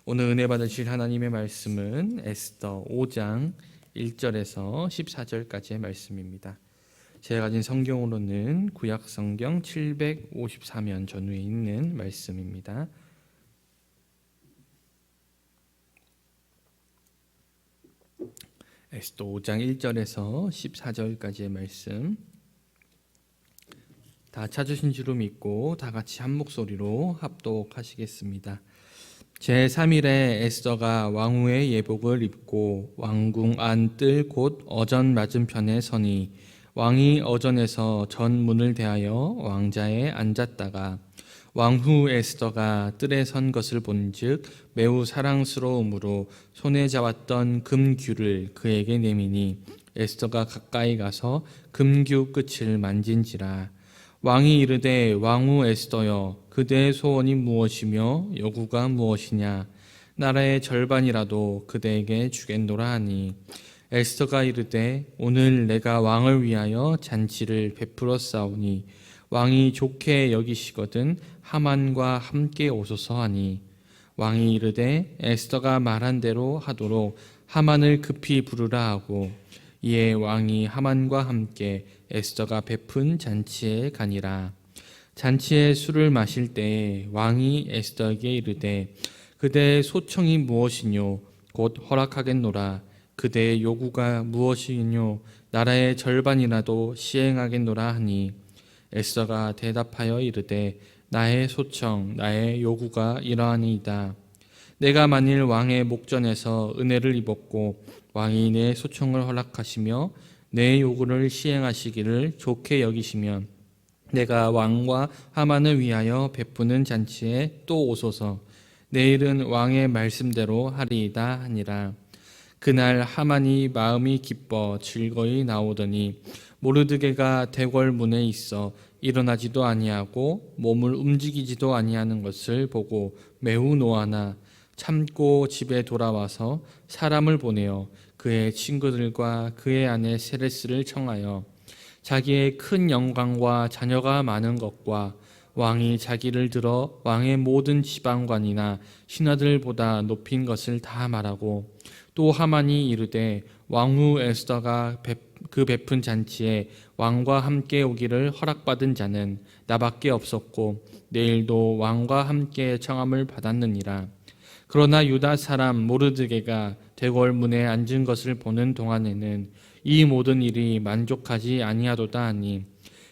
오늘 은혜 받으실 하나님의 말씀은 에스더 5장 1절에서 14절까지의 말씀입니다. 제가 가진 성경으로는 구약 성경 754면 전후에 있는 말씀입니다. 에스더 5장 1절에서 14절까지의 말씀, 다 찾으신 줄로 믿고 다 같이 한 목소리로 합독하시겠습니다. 제3일에 에스더가 왕후의 예복을 입고 왕궁 안 뜰 곳 어전 맞은편에 서니 왕이 어전에서 전 문을 대하여 왕자에 앉았다가 왕후 에스더가 뜰에 선 것을 본즉 매우 사랑스러움으로 손에 잡았던 금규를 그에게 내미니 에스더가 가까이 가서 금규 끝을 만진지라. 왕이 이르되 왕후 에스더여 그대의 소원이 무엇이며 요구가 무엇이냐. 나라의 절반이라도 그대에게 주겠노라 하니 에스더가 이르되 오늘 내가 왕을 위하여 잔치를 베풀어 싸우니 왕이 좋게 여기시거든 하만과 함께 오소서 하니 왕이 이르되 에스더가 말한 대로 하도록 하만을 급히 부르라 하고 이에 왕이 하만과 함께 에스더가 베푼 잔치에 가니라. 잔치에 술을 마실 때에 왕이 에스더에게 이르되 그대의 소청이 무엇이뇨 곧 허락하겠노라. 그대의 요구가 무엇이뇨 나라의 절반이라도 시행하겠노라 하니 에스더가 대답하여 이르되 나의 소청 나의 요구가 이러하니이다. 내가 만일 왕의 목전에서 은혜를 입었고 왕이 내 소청을 허락하시며 내 요구를 시행하시기를 좋게 여기시면 내가 왕과 하만을 위하여 베푸는 잔치에 또 오소서. 내일은 왕의 말씀대로 하리이다 하니라. 그날 하만이 마음이 기뻐 즐거이 나오더니 모르드게가 대궐문에 있어 일어나지도 아니하고 몸을 움직이지도 아니하는 것을 보고 매우 노하나 참고 집에 돌아와서 사람을 보내어 그의 친구들과 그의 아내 세레스를 청하여 자기의 큰 영광과 자녀가 많은 것과 왕이 자기를 들어 왕의 모든 지방관이나 신하들보다 높인 것을 다 말하고 또 하만이 이르되 왕후 에스더가 그 베푼 잔치에 왕과 함께 오기를 허락받은 자는 나밖에 없었고 내일도 왕과 함께 청함을 받았느니라. 그러나 유다 사람 모르드게가 대궐문에 앉은 것을 보는 동안에는 이 모든 일이 만족하지 아니하도다 하니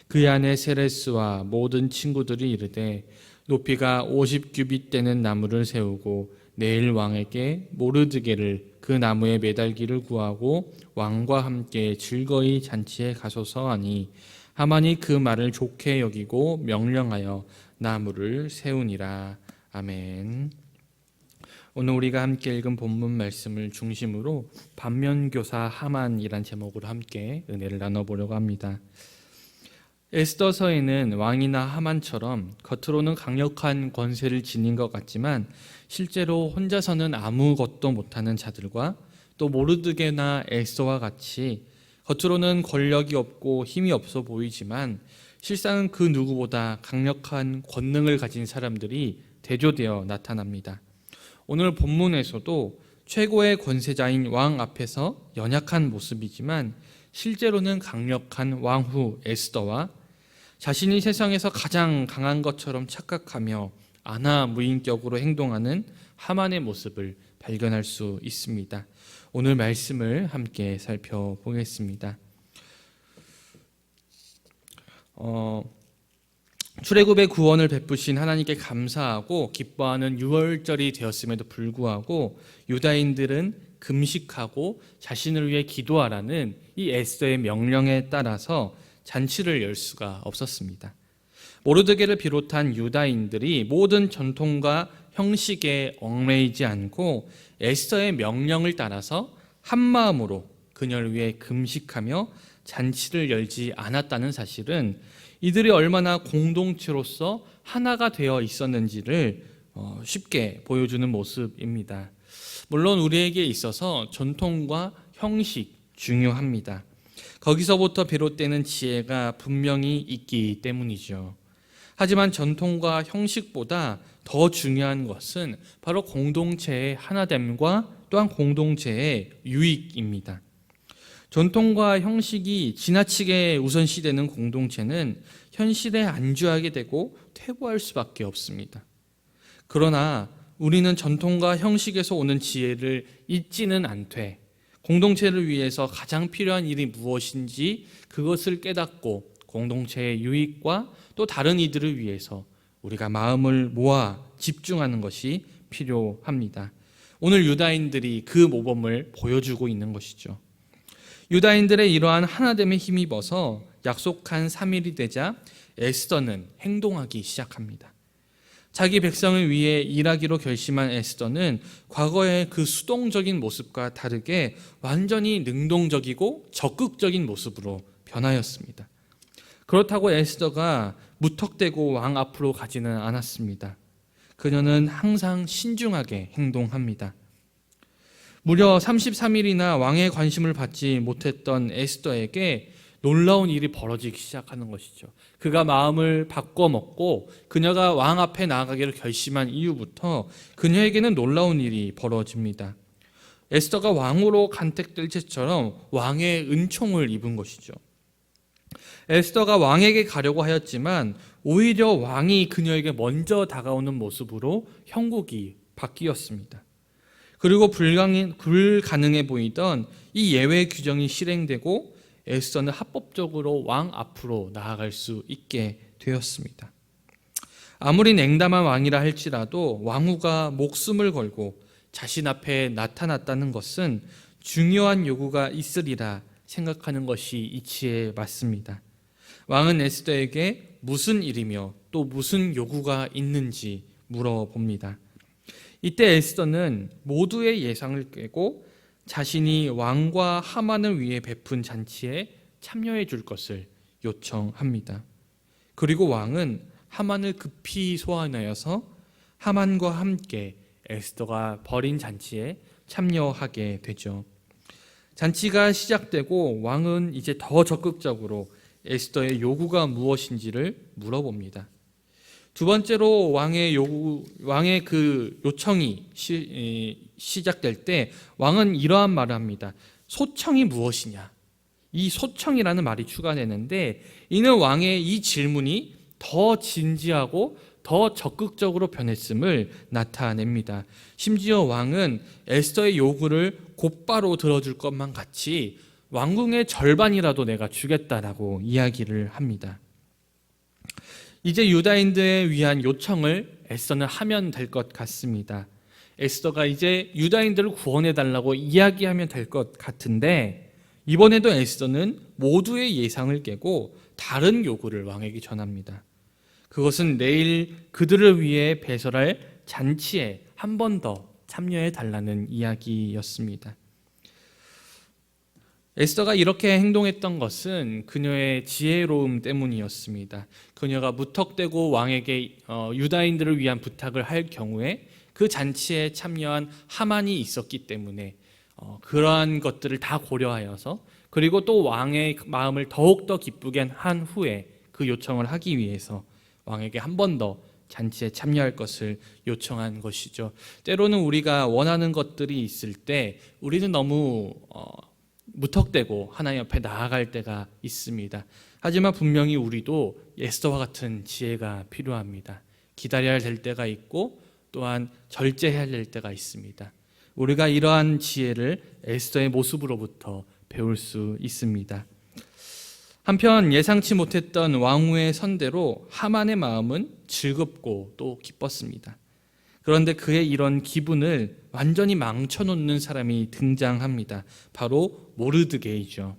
그 안에 세레스와 모든 친구들이 이르되 높이가 50규빗 되는 나무를 세우고 내일 왕에게 모르드게를 그 나무에 매달기를 구하고 왕과 함께 즐거이 잔치에 가소서 하니 하만이 그 말을 좋게 여기고 명령하여 나무를 세우니라. 아멘. 오늘 우리가 함께 읽은 본문 말씀을 중심으로 반면교사 하만이란 제목으로 함께 은혜를 나눠보려고 합니다. 에스더서에는 왕이나 하만처럼 겉으로는 강력한 권세를 지닌 것 같지만 실제로 혼자서는 아무것도 못하는 자들과 또 모르드게나 에스더와 같이 겉으로는 권력이 없고 힘이 없어 보이지만 실상은 그 누구보다 강력한 권능을 가진 사람들이 대조되어 나타납니다. 오늘 본문에서도 최고의 권세자인 왕 앞에서 연약한 모습이지만 실제로는 강력한 왕후 에스더와 자신이 세상에서 가장 강한 것처럼 착각하며 안하무인격으로 행동하는 하만의 모습을 발견할 수 있습니다. 오늘 말씀을 함께 살펴보겠습니다. 출애굽의 구원을 베푸신 하나님께 감사하고 기뻐하는 유월절이 되었음에도 불구하고 유다인들은 금식하고 자신을 위해 기도하라는 이 에스더의 명령에 따라서 잔치를 열 수가 없었습니다. 모르드게를 비롯한 유다인들이 모든 전통과 형식에 얽매이지 않고 에스더의 명령을 따라서 한마음으로 그녀를 위해 금식하며 잔치를 열지 않았다는 사실은 이들이 얼마나 공동체로서 하나가 되어 있었는지를 쉽게 보여주는 모습입니다. 물론 우리에게 있어서 전통과 형식 중요합니다. 거기서부터 비롯되는 지혜가 분명히 있기 때문이죠. 하지만 전통과 형식보다 더 중요한 것은 바로 공동체의 하나됨과 또한 공동체의 유익입니다. 전통과 형식이 지나치게 우선시되는 공동체는 현실에 안주하게 되고 퇴보할 수밖에 없습니다. 그러나 우리는 전통과 형식에서 오는 지혜를 잊지는 않되 공동체를 위해서 가장 필요한 일이 무엇인지 그것을 깨닫고 공동체의 유익과 또 다른 이들을 위해서 우리가 마음을 모아 집중하는 것이 필요합니다. 오늘 유다인들이 그 모범을 보여주고 있는 것이죠. 유다인들의 이러한 하나됨에 힘입어서 약속한 3일이 되자 에스더는 행동하기 시작합니다. 자기 백성을 위해 일하기로 결심한 에스더는 과거의 그 수동적인 모습과 다르게 완전히 능동적이고 적극적인 모습으로 변하였습니다. 그렇다고 에스더가 무턱대고 왕 앞으로 가지는 않았습니다. 그녀는 항상 신중하게 행동합니다. 무려 33일이나 왕의 관심을 받지 못했던 에스더에게 놀라운 일이 벌어지기 시작하는 것이죠. 그가 마음을 바꿔먹고 그녀가 왕 앞에 나아가기를 결심한 이후부터 그녀에게는 놀라운 일이 벌어집니다. 에스더가 왕으로 간택될 때처럼 왕의 은총을 입은 것이죠. 에스더가 왕에게 가려고 하였지만 오히려 왕이 그녀에게 먼저 다가오는 모습으로 형국이 바뀌었습니다. 그리고 불가능해 보이던 이 예외 규정이 실행되고 에스더는 합법적으로 왕 앞으로 나아갈 수 있게 되었습니다. 아무리 냉담한 왕이라 할지라도 왕후가 목숨을 걸고 자신 앞에 나타났다는 것은 중요한 요구가 있으리라 생각하는 것이 이치에 맞습니다. 왕은 에스더에게 무슨 일이며 또 무슨 요구가 있는지 물어봅니다. 이때 에스더는 모두의 예상을 깨고 자신이 왕과 하만을 위해 베푼 잔치에 참여해 줄 것을 요청합니다. 그리고 왕은 하만을 급히 소환하여서 하만과 함께 에스더가 벌인 잔치에 참여하게 되죠. 잔치가 시작되고 왕은 이제 더 적극적으로 에스더의 요구가 무엇인지를 물어봅니다. 두 번째로 왕의 그 요청이 시작될 때 왕은 이러한 말을 합니다. 소청이 무엇이냐? 이 소청이라는 말이 추가되는데 이는 왕의 이 질문이 더 진지하고 더 적극적으로 변했음을 나타냅니다. 심지어 왕은 에스더의 요구를 곧바로 들어줄 것만 같이 왕궁의 절반이라도 내가 주겠다라고 이야기를 합니다. 이제 유다인들에 위한 요청을 에스더는 하면 될 것 같습니다. 에스더가 이제 유다인들을 구원해달라고 이야기하면 될 것 같은데 이번에도 에스더는 모두의 예상을 깨고 다른 요구를 왕에게 전합니다. 그것은 내일 그들을 위해 배설할 잔치에 한 번 더 참여해달라는 이야기였습니다. 에스더가 이렇게 행동했던 것은 그녀의 지혜로움 때문이었습니다. 그녀가 무턱대고 왕에게 유다인들을 위한 부탁을 할 경우에 그 잔치에 참여한 하만이 있었기 때문에 그러한 것들을 다 고려하여서 그리고 또 왕의 마음을 더욱더 기쁘게 한 후에 그 요청을 하기 위해서 왕에게 한 번 더 잔치에 참여할 것을 요청한 것이죠. 때로는 우리가 원하는 것들이 있을 때 우리는 너무 무턱대고 하나님 앞에 나아갈 때가 있습니다. 하지만 분명히 우리도 에스더와 같은 지혜가 필요합니다. 기다려야 될 때가 있고 또한 절제해야 될 때가 있습니다. 우리가 이러한 지혜를 에스더의 모습으로부터 배울 수 있습니다. 한편 예상치 못했던 왕후의 선대로 하만의 마음은 즐겁고 또 기뻤습니다. 그런데 그의 이런 기분을 완전히 망쳐놓는 사람이 등장합니다. 바로 모르드게이죠.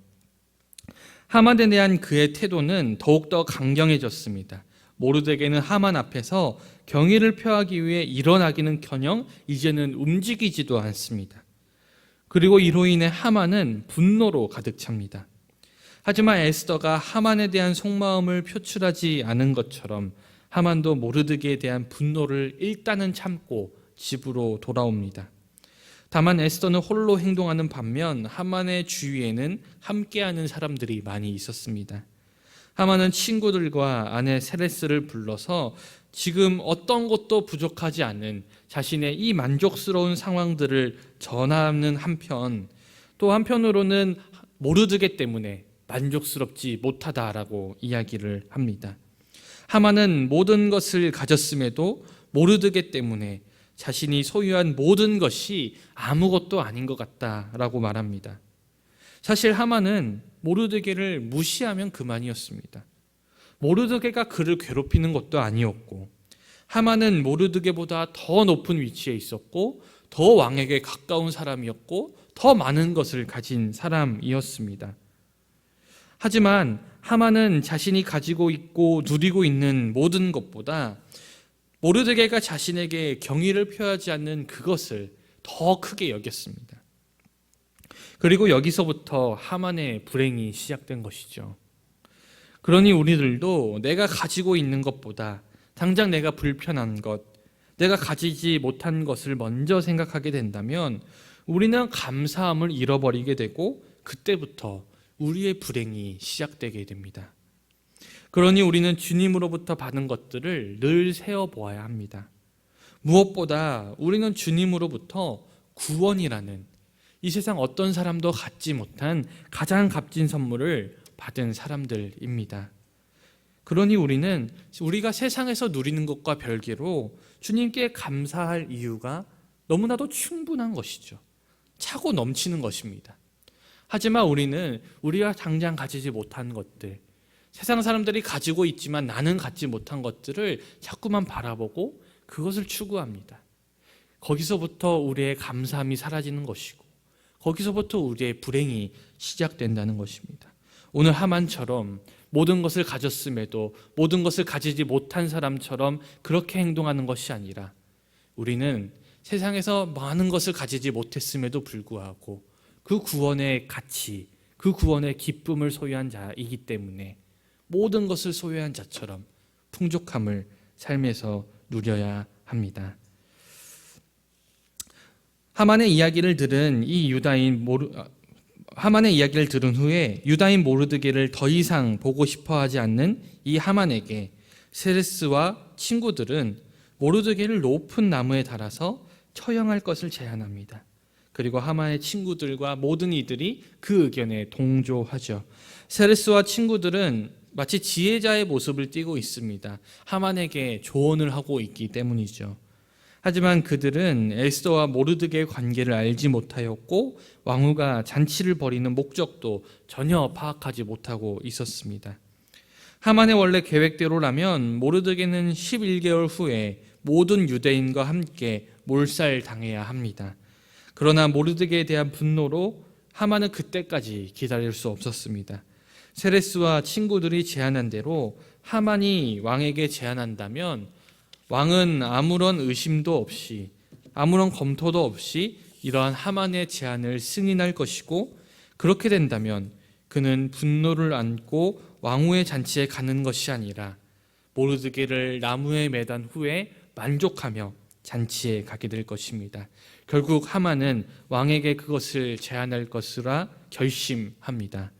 하만에 대한 그의 태도는 더욱더 강경해졌습니다. 모르드게는 하만 앞에서 경의를 표하기 위해 일어나기는커녕 이제는 움직이지도 않습니다. 그리고 이로 인해 하만은 분노로 가득 찹니다. 하지만 에스더가 하만에 대한 속마음을 표출하지 않은 것처럼 하만도 모르드게에 대한 분노를 일단은 참고 집으로 돌아옵니다. 다만 에스더는 홀로 행동하는 반면 하만의 주위에는 함께하는 사람들이 많이 있었습니다. 하만은 친구들과 아내 세레스를 불러서 지금 어떤 것도 부족하지 않은 자신의 이 만족스러운 상황들을 전하는 한편, 또 한편으로는 모르드게 때문에 만족스럽지 못하다라고 이야기를 합니다. 하만은 모든 것을 가졌음에도 모르드게 때문에 자신이 소유한 모든 것이 아무것도 아닌 것 같다라고 말합니다. 사실 하만은 모르드게를 무시하면 그만이었습니다. 모르드게가 그를 괴롭히는 것도 아니었고, 하만은 모르드게보다 더 높은 위치에 있었고 더 왕에게 가까운 사람이었고 더 많은 것을 가진 사람이었습니다. 하지만 하만은 자신이 가지고 있고 누리고 있는 모든 것보다 모르드게가 자신에게 경의를 표하지 않는 그것을 더 크게 여겼습니다. 그리고 여기서부터 하만의 불행이 시작된 것이죠. 그러니 우리들도 내가 가지고 있는 것보다 당장 내가 불편한 것, 내가 가지지 못한 것을 먼저 생각하게 된다면 우리는 감사함을 잃어버리게 되고 그때부터 우리의 불행이 시작되게 됩니다. 그러니 우리는 주님으로부터 받은 것들을 늘 세어보아야 합니다. 무엇보다 우리는 주님으로부터 구원이라는 이 세상 어떤 사람도 갖지 못한 가장 값진 선물을 받은 사람들입니다. 그러니 우리는 우리가 세상에서 누리는 것과 별개로 주님께 감사할 이유가 너무나도 충분한 것이죠. 차고 넘치는 것입니다. 하지만 우리는 우리가 당장 가지지 못한 것들, 세상 사람들이 가지고 있지만 나는 갖지 못한 것들을 자꾸만 바라보고 그것을 추구합니다. 거기서부터 우리의 감사함이 사라지는 것이고 거기서부터 우리의 불행이 시작된다는 것입니다. 오늘 하만처럼 모든 것을 가졌음에도 모든 것을 가지지 못한 사람처럼 그렇게 행동하는 것이 아니라 우리는 세상에서 많은 것을 가지지 못했음에도 불구하고 그 구원의 가치, 그 구원의 기쁨을 소유한 자이기 때문에 모든 것을 소유한 자처럼 풍족함을 삶에서 누려야 합니다. 하만의 이야기를 들은 후에 유다인 모르드게를 더 이상 보고 싶어 하지 않는 이 하만에게 세레스와 친구들은 모르드게를 높은 나무에 달아서 처형할 것을 제안합니다. 그리고 하만의 친구들과 모든 이들이 그 의견에 동조하죠. 세레스와 친구들은 마치 지혜자의 모습을 띠고 있습니다. 하만에게 조언을 하고 있기 때문이죠. 하지만 그들은 에스더와 모르드게의 관계를 알지 못하였고 왕후가 잔치를 벌이는 목적도 전혀 파악하지 못하고 있었습니다. 하만의 원래 계획대로라면 모르드게는 11개월 후에 모든 유대인과 함께 몰살당해야 합니다. 그러나 모르드게에 대한 분노로 하만은 그때까지 기다릴 수 없었습니다. 세레스와 친구들이 제안한 대로 하만이 왕에게 제안한다면 왕은 아무런 의심도 없이 아무런 검토도 없이 이러한 하만의 제안을 승인할 것이고 그렇게 된다면 그는 분노를 안고 왕후의 잔치에 가는 것이 아니라 모르드게를 나무에 매단 후에 만족하며 잔치에 가게 될 것입니다. 결국 하만은 왕에게 그것을 제안할 것이라 결심합니다.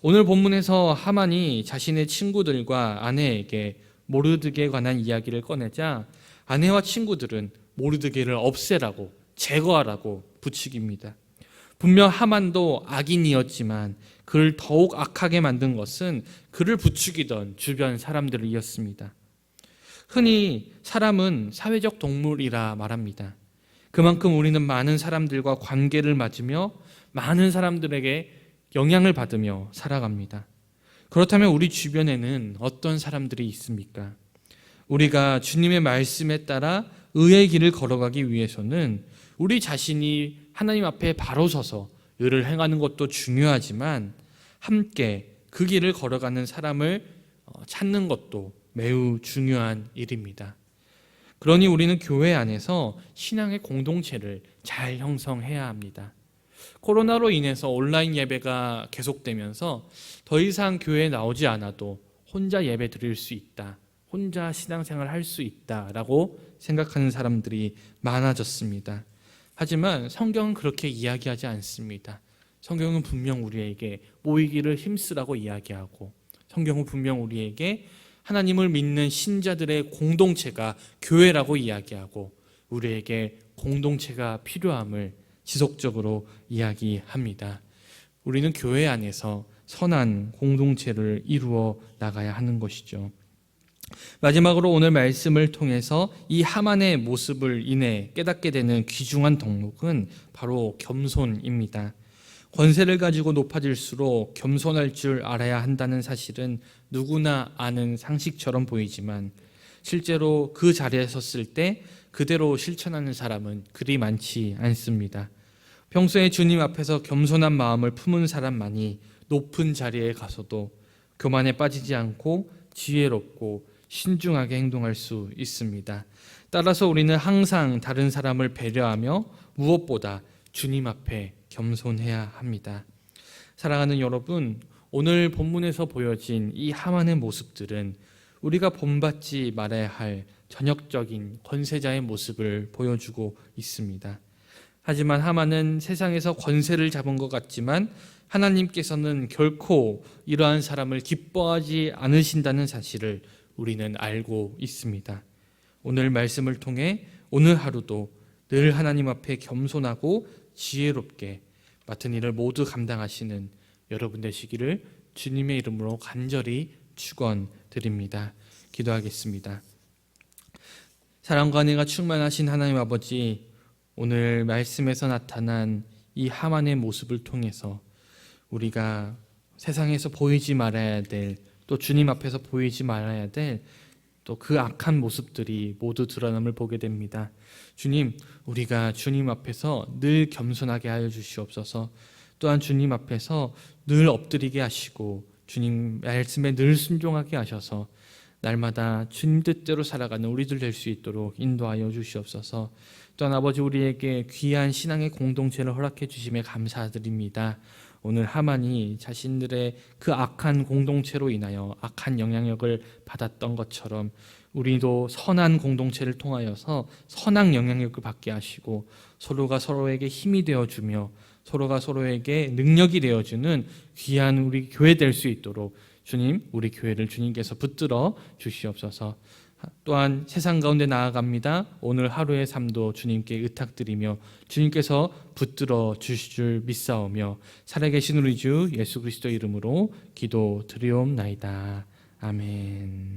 오늘 본문에서 하만이 자신의 친구들과 아내에게 모르드게에 관한 이야기를 꺼내자 아내와 친구들은 모르드게를 없애라고 제거하라고 부추깁니다. 분명 하만도 악인이었지만 그를 더욱 악하게 만든 것은 그를 부추기던 주변 사람들이었습니다. 흔히 사람은 사회적 동물이라 말합니다. 그만큼 우리는 많은 사람들과 관계를 맺으며 많은 사람들에게 영향을 받으며 살아갑니다. 그렇다면 우리 주변에는 어떤 사람들이 있습니까? 우리가 주님의 말씀에 따라 의의 길을 걸어가기 위해서는 우리 자신이 하나님 앞에 바로 서서 의를 행하는 것도 중요하지만 함께 그 길을 걸어가는 사람을 찾는 것도 매우 중요한 일입니다. 그러니 우리는 교회 안에서 신앙의 공동체를 잘 형성해야 합니다. 코로나로 인해서 온라인 예배가 계속되면서 더 이상 교회에 나오지 않아도 혼자 예배 드릴 수 있다, 혼자 신앙생활 할 수 있다라고 생각하는 사람들이 많아졌습니다. 하지만 성경은 그렇게 이야기하지 않습니다. 성경은 분명 우리에게 모이기를 힘쓰라고 이야기하고 성경은 분명 우리에게 하나님을 믿는 신자들의 공동체가 교회라고 이야기하고 우리에게 공동체가 필요함을 지속적으로 이야기합니다. 우리는 교회 안에서 선한 공동체를 이루어 나가야 하는 것이죠. 마지막으로 오늘 말씀을 통해서 이 하만의 모습을 인해 깨닫게 되는 귀중한 덕목은 바로 겸손입니다. 권세를 가지고 높아질수록 겸손할 줄 알아야 한다는 사실은 누구나 아는 상식처럼 보이지만 실제로 그 자리에 섰을 때 그대로 실천하는 사람은 그리 많지 않습니다. 평소에 주님 앞에서 겸손한 마음을 품은 사람만이 높은 자리에 가서도 교만에 빠지지 않고 지혜롭고 신중하게 행동할 수 있습니다. 따라서 우리는 항상 다른 사람을 배려하며 무엇보다 주님 앞에 겸손해야 합니다. 사랑하는 여러분, 오늘 본문에서 보여진 이 하만의 모습들은 우리가 본받지 말아야 할 전형적인 권세자의 모습을 보여주고 있습니다. 하지만 하만은 세상에서 권세를 잡은 것 같지만 하나님께서는 결코 이러한 사람을 기뻐하지 않으신다는 사실을 우리는 알고 있습니다. 오늘 말씀을 통해 오늘 하루도 늘 하나님 앞에 겸손하고 지혜롭게 맡은 일을 모두 감당하시는 여러분 되시기를 주님의 이름으로 간절히 축원드립니다. 기도하겠습니다. 사랑과 은혜가 충만하신 하나님 아버지, 오늘 말씀에서 나타난 이 하만의 모습을 통해서 우리가 세상에서 보이지 말아야 될, 또 주님 앞에서 보이지 말아야 될 또 그 악한 모습들이 모두 드러남을 보게 됩니다. 주님, 우리가 주님 앞에서 늘 겸손하게 하여 주시옵소서. 또한 주님 앞에서 늘 엎드리게 하시고 주님 말씀에 늘 순종하게 하셔서 날마다 주님 뜻대로 살아가는 우리들 될 수 있도록 인도하여 주시옵소서. 또한 아버지, 우리에게 귀한 신앙의 공동체를 허락해 주심에 감사드립니다. 오늘 하만이 자신들의 그 악한 공동체로 인하여 악한 영향력을 받았던 것처럼 우리도 선한 공동체를 통하여서 선한 영향력을 받게 하시고 서로가 서로에게 힘이 되어주며 서로가 서로에게 능력이 되어주는 귀한 우리 교회 될 수 있도록 주님, 우리 교회를 주님께서 붙들어 주시옵소서. 또한 세상 가운데 나아갑니다. 오늘 하루의 삶도 주님께 의탁드리며 주님께서 붙들어 주실 줄 믿사오며 살아계신 우리 주 예수 그리스도 이름으로 기도드리옵나이다. 아멘.